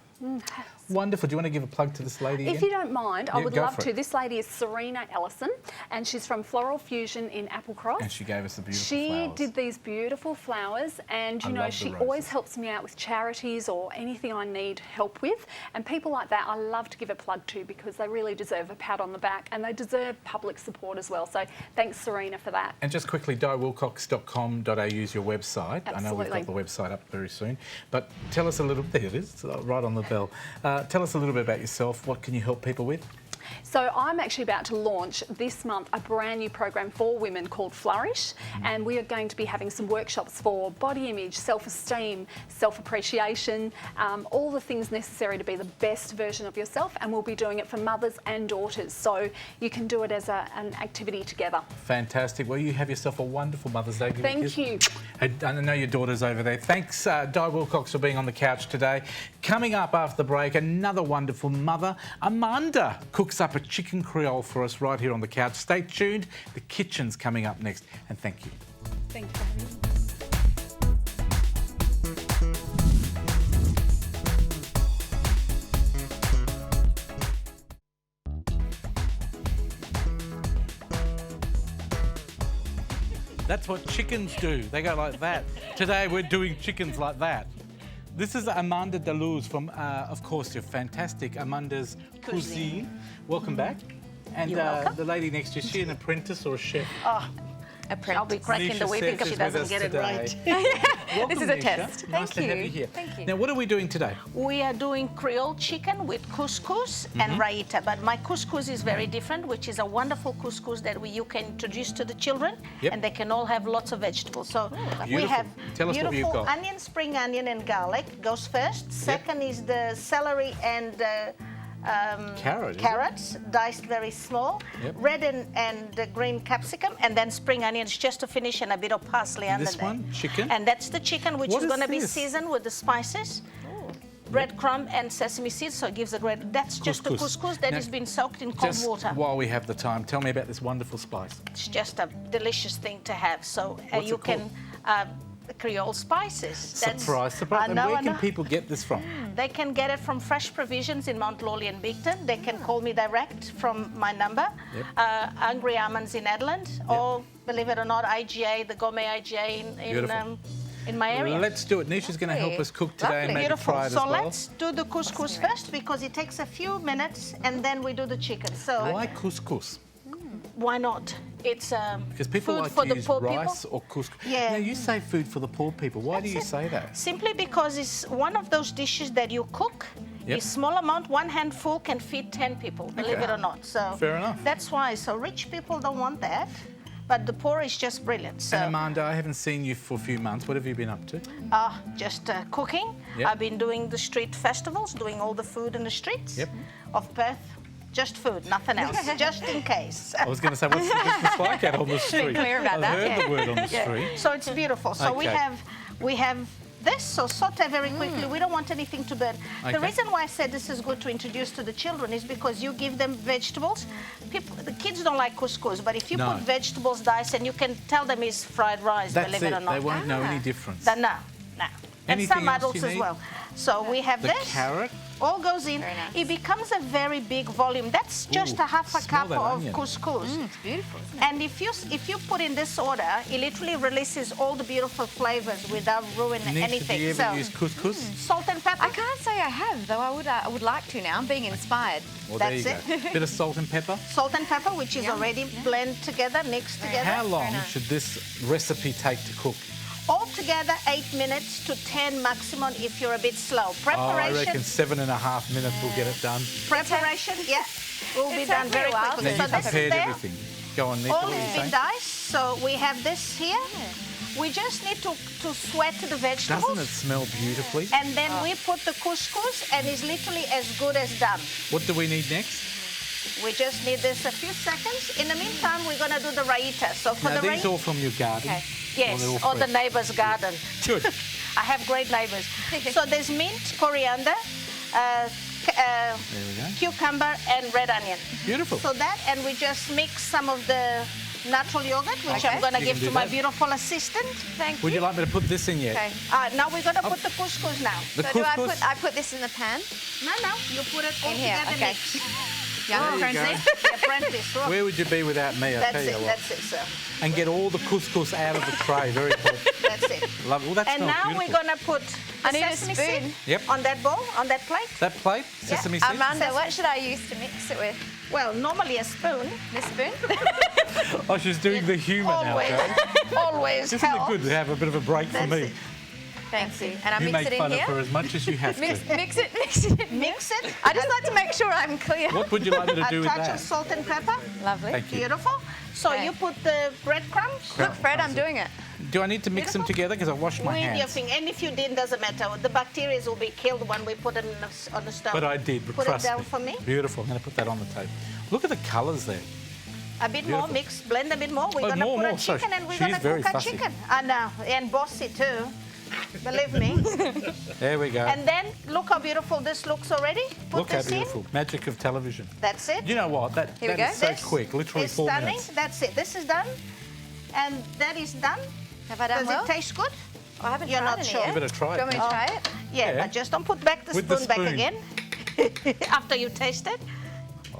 Wonderful. Do you want to give a plug to this lady again? If you don't mind, I would love to. This lady is Serena Ellison, and she's from Floral Fusion in Applecross. And she gave us the beautiful She flowers. did these beautiful flowers, and you know, she always helps me out with charities or anything I need help with. And people like that, I love to give a plug to, because they really deserve a pat on the back, and they deserve public support as well. So thanks, Serena, for that. And just quickly, diwilcox.com.au is your website. Absolutely. I know we've got the website up very soon, but tell us a little. There it is, it's right on the bell. Tell us a little bit about yourself. What can you help people with? So I'm actually about to launch this month a brand new program for women called Flourish, and we are going to be having some workshops for body image, self-esteem, self-appreciation, all the things necessary to be the best version of yourself, and we'll be doing it for mothers and daughters, so you can do it as an activity together. Fantastic. Well, you have yourself a wonderful Mother's Day. Thank you. I know your daughter's over there. Thanks, Di Wilcox, for being on the couch today. Coming up after the break, another wonderful mother, Amanda, cooks up a chicken creole for us right here on the couch. Stay tuned. The kitchen's coming up next. And thank you. Thank you for having me. That's what chickens do. They go like that. Today we're doing chickens like that. This is Amanda Deleuze from, of course, your fantastic Amanda's Cuisine. Welcome back. And the lady next to you, is she an apprentice or a chef? Apprentice. I'll be cracking the whip because she doesn't get it right. This is a test. Nice to have you here. Thank you. Now, what are we doing today? We are doing Creole chicken with couscous and raita, but my couscous is very different, which is a wonderful couscous that you can introduce to the children, and they can all have lots of vegetables. So we have beautiful onion, spring onion and garlic goes first. Second is the celery and carrots diced very small, red and green capsicum, and then spring onions just to finish, and a bit of parsley under there. This one, chicken? And that's the chicken, which is going to be seasoned with the spices, breadcrumb and sesame seeds, so it gives a great... That's just the couscous that has been soaked in cold water. While we have the time, tell me about this wonderful spice. It's just a delicious thing to have. So you can... Creole spices. Surprise, surprise. And where can people get this from? They can get it from Fresh Provisions in Mount Lawley and Bigton. They can call me direct from my number. Hungry Almonds in Adelaide, or, believe it or not, IGA, the Gourmet IGA in my area. Let's do it. Nisha's going to help us cook today and maybe try it as well. So let's do the couscous first, because it takes a few minutes, and then we do the chicken. So why couscous? Why not? It's because people food like for to the use poor rice people. or couscous. Yeah. Now, you say food for the poor people. Why do you say that? Simply because it's one of those dishes that you cook. A small amount, one handful can feed 10 people, believe it or not. So fair enough. That's why. So rich people don't want that, but the poor is just brilliant. So, and Amanda, I haven't seen you for a few months. What have you been up to? Just cooking. I've been doing the street festivals, doing all the food in the streets of Perth. Just food, nothing else, just in case. I was going to say, what's the business like out on the street? Be clear about I've heard the word on the street. So it's beautiful. So we have this, so saute very quickly. We don't want anything to burn. Okay. The reason why I said this is good to introduce to the children is because you give them vegetables. The kids don't like couscous, but if you put vegetables diced, and you can tell them it's fried rice, That's believe it. it or not. They won't know any difference. No. And Anything some else adults you as need? well. So we have The this. carrot. All goes in. It becomes a very big volume. That's just a half a smell cup that of onion. couscous. It's beautiful, isn't it? And if you put in this order, it literally releases all the beautiful flavors without ruining Nisha, anything. do you ever use couscous? Salt and pepper. I can't say I have, though I would like to now. I'm being inspired. Well, That's there you go. Bit of salt and pepper. Salt and pepper, which is already blended together, mixed together. How long should this recipe take to cook? Altogether, 8 minutes to 10 maximum if you're a bit slow. Oh, I Preparation. reckon 7.5 minutes will get it done. Preparation, will be done very quickly. Then So you this is prepared there. everything. Go on, Nick. All What are you has been saying? diced, so we have this here. We just need to sweat the vegetables. Doesn't it smell beautifully? And then we put the couscous, and it's literally as good as done. What do we need next? We just need this a few seconds. In the meantime, we're going to do the raita. So for Now, the these raita, all from your garden? yes, Or they're all or the fresh? neighbor's garden. Good. I have great neighbors. So there's mint, coriander, There we go. cucumber, and red onion. Beautiful. So that, and we just mix some of the natural yogurt, which Okay. I'm going to You give can to do my that. beautiful assistant. Thank Would you like me to put this in yet? Okay. Now we're going to put the couscous now. The So do couscous? I put this in the pan? No, you put it all In here, together okay. mixed. Young There you apprentice. go. Apprentice, look. Where would you be without me? I That's tell you it, what. that's it, sir. And get all the couscous out of the tray. Very cool. That's it. Love it. Well, that And smells now beautiful. we're going to put I the need a sesame spoon. seed Yep. on that bowl, on that plate. That plate, sesame seeds. Amanda, what should I use to mix it with? Well, normally a spoon. This spoon? Oh, she's doing the humour now, Always. Joe. Always Isn't it helps. good to have a bit of a break for me? Thank you. And I You mix make it in fun here? of her as much as you have to. Mix it. Mix it. I just like to make sure I'm clear. What would you like me to do A with touch that? of salt and pepper. Lovely. Thank you. Beautiful. So Okay. you put the breadcrumbs. Look, Fred, I'm doing it. Do I need to mix them together? Because I washed my With your hands. finger, and if you didn't, doesn't matter. The bacteria will be killed when we put them on the stove. But I did, Put trust it down me. for me. Beautiful. I'm going to put that on the table. Look at the colours there. A bit more, Beautiful. mix, blend a bit more. We're Oh, gonna more, put more. a So chicken, and we're she's gonna very cook a fussy. chicken. I know, and bossy too. Believe me. There we go. And then look how beautiful this looks already. Put Look how this in. beautiful. Magic of television. That's it. You know what? That Here we is go. so This quick. Literally is 4 stunning. minutes. That's it. This is done, and that is done. Have I done Does well? it taste good? I haven't You're tried not any sure. yet. Give it a try. Do you want me to try it? Yeah, Yeah. but just don't put back the With the spoon back spoon. again. After you taste it,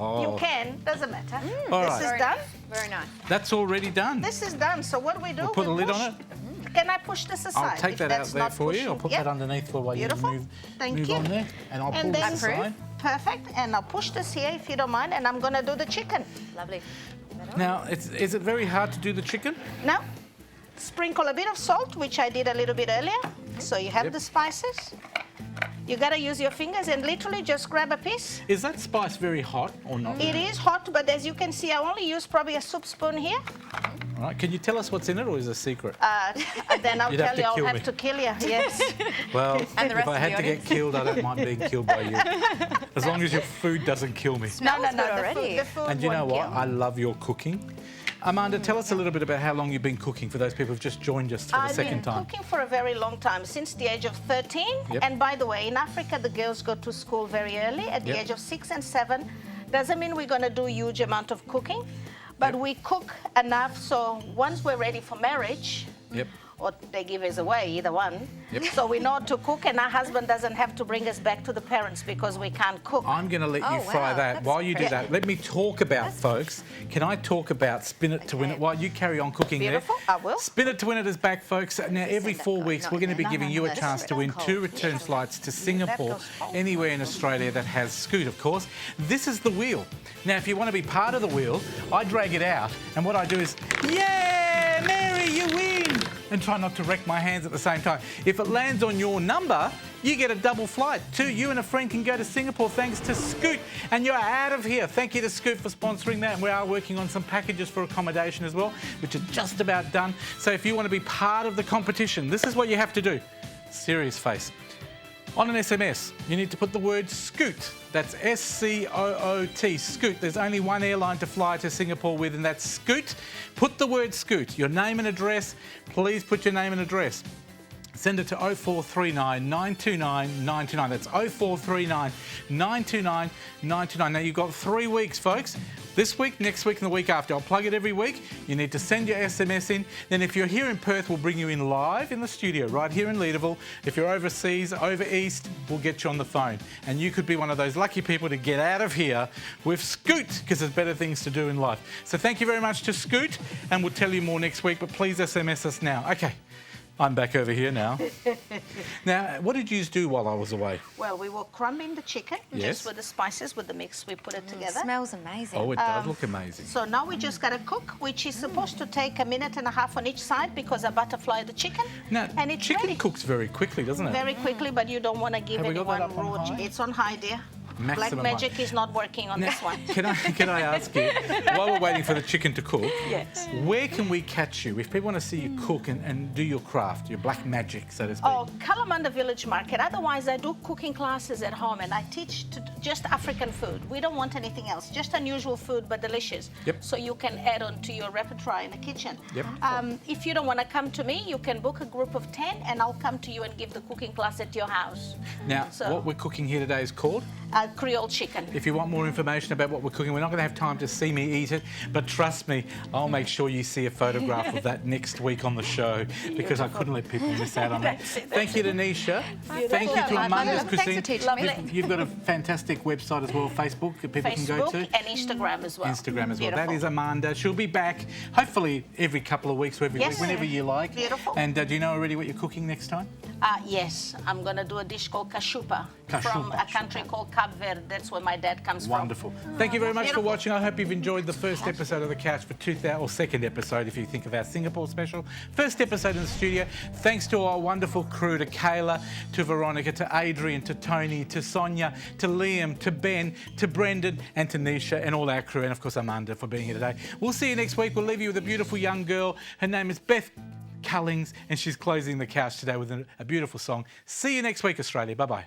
Oh, you can. Doesn't matter. All This right. is Very done. nice. Very nice. that's already done. This is done. So what we do? We'll put a we lid push. on it. Can I push this aside? I'll take if that out that's there not for you. I'll pushing? put Yep. that underneath while you Beautiful. move, Thank move you. on there. And I'll pull And this then aside. perfect. And I'll push this here if you don't mind. And I'm gonna do the chicken. Lovely. Now, is it very hard to do the chicken? Now, sprinkle a bit of salt, which I did a little bit earlier. So you have Yep. the spices. You gotta use your fingers and literally just grab a piece. Is that spice very hot or not? It is hot, but as you can see, I only use probably a soup spoon here. All right. Can you tell us what's in it, or is it a secret? Then I'll You'd have tell to you, I'll kill have me. to kill you. Yes. Well, And the rest if I of had the to get audience. killed, I don't mind being killed by you. As long as your food doesn't kill me. No, good the already. food And you know won't what? kill. I love your cooking. Amanda, tell us a little bit about how long you've been cooking for those people who've just joined us for the I've second been time. cooking for a very long time, since the age of 13. Yep. And by the way, in Africa, the girls go to school very early, at the Yep. age of 6 and 7. Doesn't mean we're going to do a huge amount of cooking, but we cook enough so once we're ready for marriage, Yep. or they give us away, either one. Yep. So we know how to cook, and our husband doesn't have to bring us back to the parents because we can't cook. I'm going to let you Oh, fry wow, that. that's While you do great. that, let me talk about, folks. Can I talk about Spin It to Win It while you carry on cooking Beautiful, there? I will. Spin It to Win It is back, folks. Now, every 4 weeks, we're going to be giving you a chance to win 2 return flights to Singapore, anywhere in Australia that has Scoot, of course. This is the wheel. Now, if you want to be part of the wheel, I drag it out, and what I do is, yeah, Mary, you win! And try not to wreck my hands at the same time. If it lands on your number, you get a double flight. 2, you and a friend can go to Singapore thanks to Scoot. And you're out of here. Thank you to Scoot for sponsoring that. And we are working on some packages for accommodation as well, which are just about done. So if you want to be part of the competition, this is what you have to do. Serious face. On an SMS, you need to put the word Scoot. That's S-C-O-O-T, Scoot. There's only one airline to fly to Singapore with, and that's Scoot. Put the word Scoot, your name and address. Please put your name and address. send it to 0439 929 929. That's 0439 929 929. Now, you've got 3 weeks, folks. This week, next week and the week after. I'll plug it every week. You need to send your SMS in. Then if you're here in Perth, we'll bring you in live in the studio right here in Leederville. If you're overseas, over east, we'll get you on the phone. And you could be one of those lucky people to get out of here with Scoot, because there's better things to do in life. So thank you very much to Scoot, and we'll tell you more next week, but please SMS us now. Okay. I'm back over here now. Now, what did you do while I was away? Well, we were crumbing the chicken, just with the spices, with the mix. We put it together. It smells amazing. Oh, it does look amazing. So now we just got to cook, which is supposed to take 1.5 minutes on each side because I butterfly the chicken. Now, and it's chicken ready. cooks very quickly, doesn't it? Very quickly, but you don't want to give Have we got that anyone up on raw. high? It's on high, dear. Maximum Black magic is not working on Now, this one. Can I ask you, while we're waiting for the chicken to cook, Yes. where can we catch you? If people want to see you cook and do your craft, your black magic, so to speak. Oh, Kalamunda Village Market. Otherwise, I do cooking classes at home and I teach just African food. We don't want anything else, just unusual food, but delicious. Yep. So you can add on to your repertoire in the kitchen. Yep. If you don't want to come to me, you can book a group of 10 and I'll come to you and give the cooking class at your house. Now, So- what we're cooking here today is called? Creole chicken. If you want more information about what we're cooking, we're not going to have time to see me eat it, but trust me, I'll make sure you see a photograph of that next week on the show, because I couldn't let people miss out on that. Thank you to Nisha. Thank you to Amanda's Cuisine. You've got a fantastic website as well, Facebook, that people can go to. Facebook and Instagram as well. Instagram as well. That Beautiful. is Amanda. She'll be back, hopefully every couple of weeks or every Yes. week, whenever you like. Beautiful. And do you know already what you're cooking next time? Yes, I'm going to do a dish called kashupa from Kashupa. a country called Cape Verde. That's where my dad comes from. Wonderful. Thank you very much for Beautiful. watching. I hope you've enjoyed the first episode of The Couch for 2000, or second episode if you think of our Singapore special. First episode in the studio. Thanks to our wonderful crew, to Kayla, to Veronica, to Adrian, to Tony, to Sonia, to Liam, to Ben, to Brendan, and to Nisha, and all our crew, and of course Amanda for being here today. We'll see you next week. We'll leave you with a beautiful young girl. Her name is Beth Cullings, and she's closing the couch today with a beautiful song. See you next week, Australia. Bye-bye.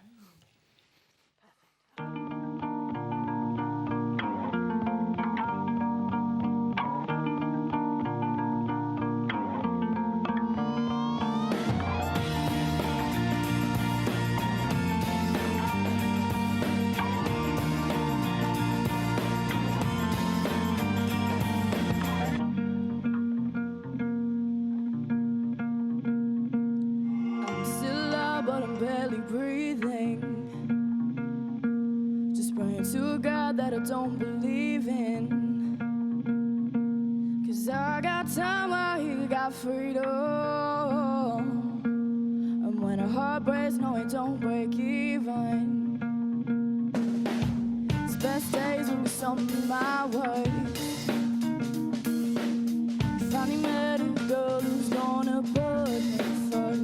I'm still out, but I'm barely breathing. Just praying to a God that I don't believe in. 'Cause I got time while he got freedom. And when a heart breaks, no, it don't break even. His best days will be something my way. Finally met a girl who's gonna put me first.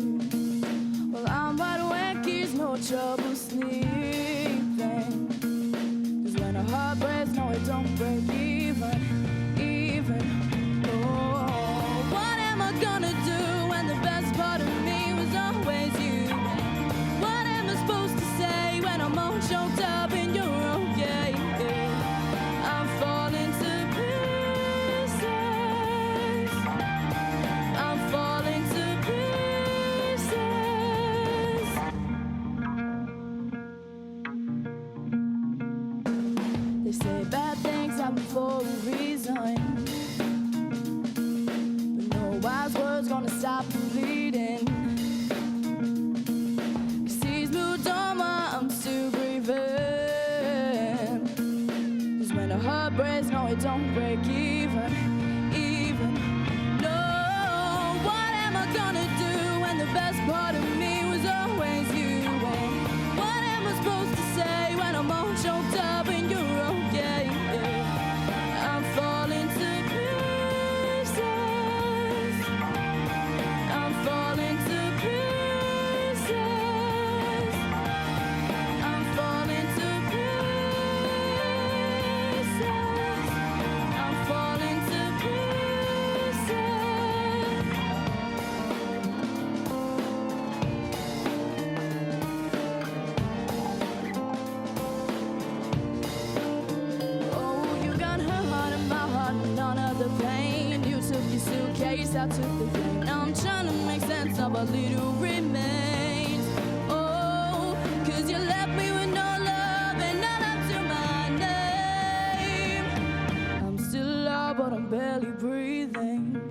Well, I'm wide awake, he's no trouble sleeping. 'Cause when a heart breaks, no, it don't break even. Oh, what am I gonna do when the best part of me was always you? What am I supposed to say when I'm all choked up in your own game? I'm falling to pieces. I'm falling to pieces. They say bad things happen for a reason, but no wise words gonna stop the bleeding. 'Cause he's moved on while I'm still breathing. 'Cause when a heart breaks, no, it don't break even. No, what am I gonna do when the best part of me was always you? And what am I supposed to say when I'm all choked up in your own game? I'm falling to pieces. I'm falling to pieces. I'm falling to pieces. I'm falling to pieces. Oh, you got her heart and my heart, none of the pain. You took your suitcase, I took the plane. I'm I'm trying to make sense of a little remains. Oh, 'cause you left me with no love and not up to my name. I'm still alive, but I'm barely breathing.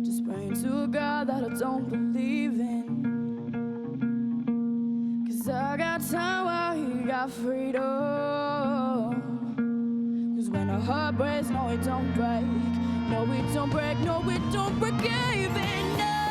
Just praying to a God that I don't believe in. 'Cause I got time while he got freedom. 'Cause when a heart breaks, no it don't break. No it don't break, no it don't break even now.